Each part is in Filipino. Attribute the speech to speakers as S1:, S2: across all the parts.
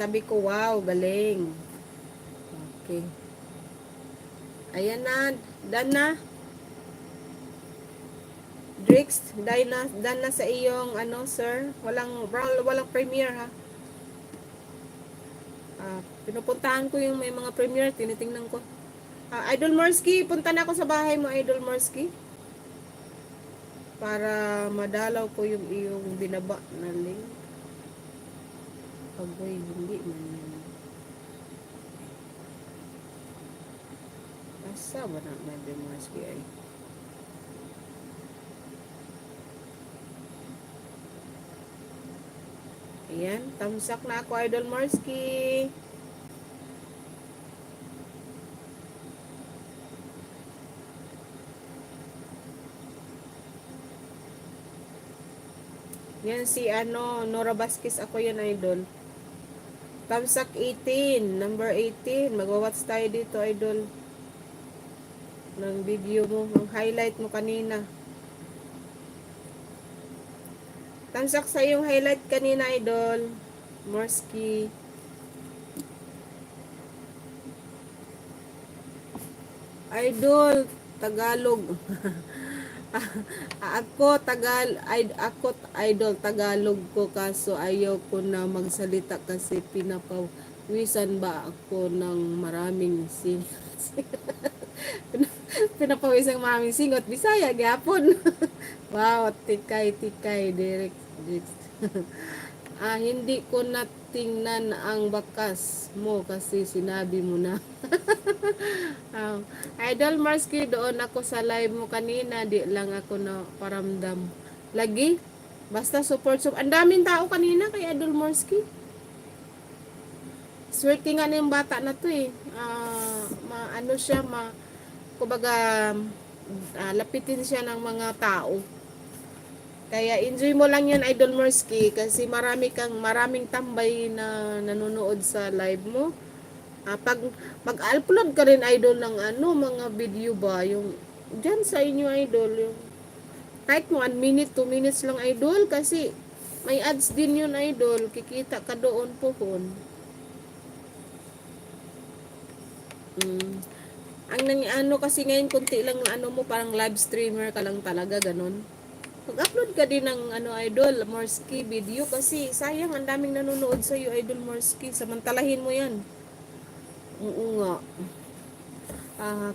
S1: Sabi ko, wow, galing. Okay. Ayan na, done na. Drix, done na sa iyong, ano, sir. Walang premiere, ha. Pinupuntahan ko yung may mga premiere, tinitingnan ko. Idol Morsky, punta na ako sa bahay mo, Idol Morsky. Para madalaw ko yung iyong binaba na link. Agoy, hindi man yan. Asa ba na Idol Morsky ay? Ayan, tamsak na ako, Idol Morsky. Yan si Nora Vasquez, ako yan, Idol. Tamsak 18, number 18. Magwa-watch tayo dito, Idol. Ng video mo, ang highlight mo kanina. Tamsak sa yung highlight kanina, Idol. Morsky. Idol, Tagalog. Ako idol Tagalog ko, kaso ayaw ko na magsalita kasi pinapawisan ba ako ng maraming pinapawisan ng maraming singot Bisaya gyapon. Wow, tikay direct. Hindi ko natingnan ang bakas mo kasi sinabi mo na. Idol Marsky, doon ako sa live mo kanina, di lang ako na paramdam. Lagi, basta support. Ang daming tao kanina kay Idol Marsky. Swerte nga na yung bata na to eh. Kumbaga, lapitin siya ng mga tao. Kaya enjoy mo lang yan, Idol Morsky, kasi maraming tambay na nanonood sa live mo. Pag mag-upload ka rin, Idol, ng mga video ba, yung dyan sa inyo, Idol, yung kahit mo 1 minute, 2 minutes lang, Idol, kasi may ads din yun, Idol, kikita ka doon po hon. Kasi ngayon, kunti lang mo, parang live streamer ka lang talaga, ganun. Mag-upload ka din ng Idol Morsky video kasi sayang ang daming nanonood sa iyo, Idol Morsky. Samantalahin mo 'yan. Oo nga.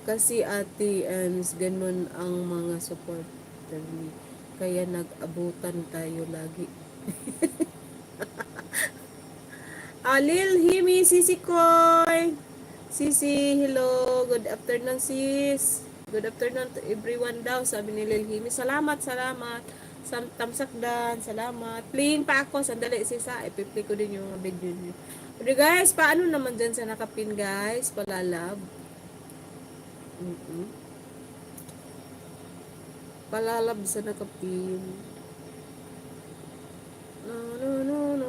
S1: Kasi Ate Ems, ganun ang mga supporter ni. Kaya nag-abutan tayo lagi. Lil Himi, Sisi Koy. Sisi, hello. Good afternoon, sis. Good afternoon to everyone daw, sabi ni Lil Himi. Salamat. Tamsakdan, salamat. Playing pa ako, sandali sisa. Ipi-play ko din yung video niyo. Okay guys, paano naman dyan sa nakapin guys? Palalab. Palalab sa nakapin. No.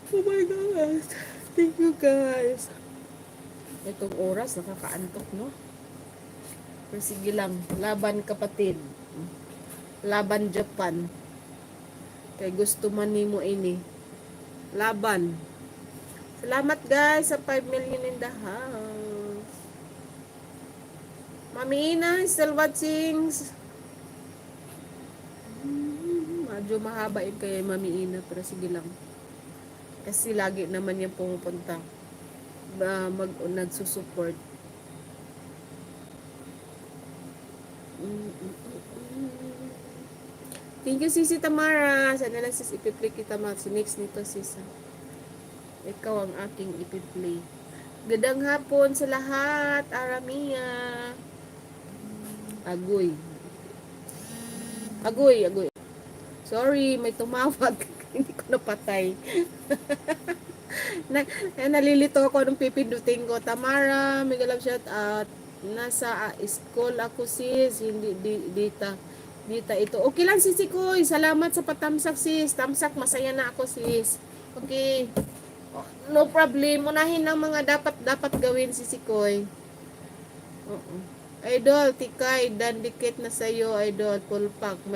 S1: Oh my God. Thank you guys. Itong oras, nakakaantok, no? Pero sige lang. Laban kapatid. Laban Japan. Kaya gusto man ni mo ini. Laban. Salamat guys sa 5 million in the house. Mami Ina, still watching. Medyo mahaba yun kay Mami Ina. Pero sige lang. Kasi lagi naman yung pumupunta. Nagsusupport. Thank you, Sisi Tamara. Sana lang sis ipi-play kita si next nito, sis. Ikaw ang aking ipi-play. Gadang hapon sa lahat. Aramia. Agoy. Sorry, may tumawag. Hindi ko napatay. Nalilito ako nung pipindutin ko. Tamara, may galap shout out. Nasa school ako sis. Hindi dita ito. Okay lang sisi ko. Salamat sa patamsak sis. Tamsak, masaya na ako sis. Okay. No problem. Unahin lang mga dapat gawin sisi ko. Idol, tikay, dandikit na sa'yo, idol, pulpak.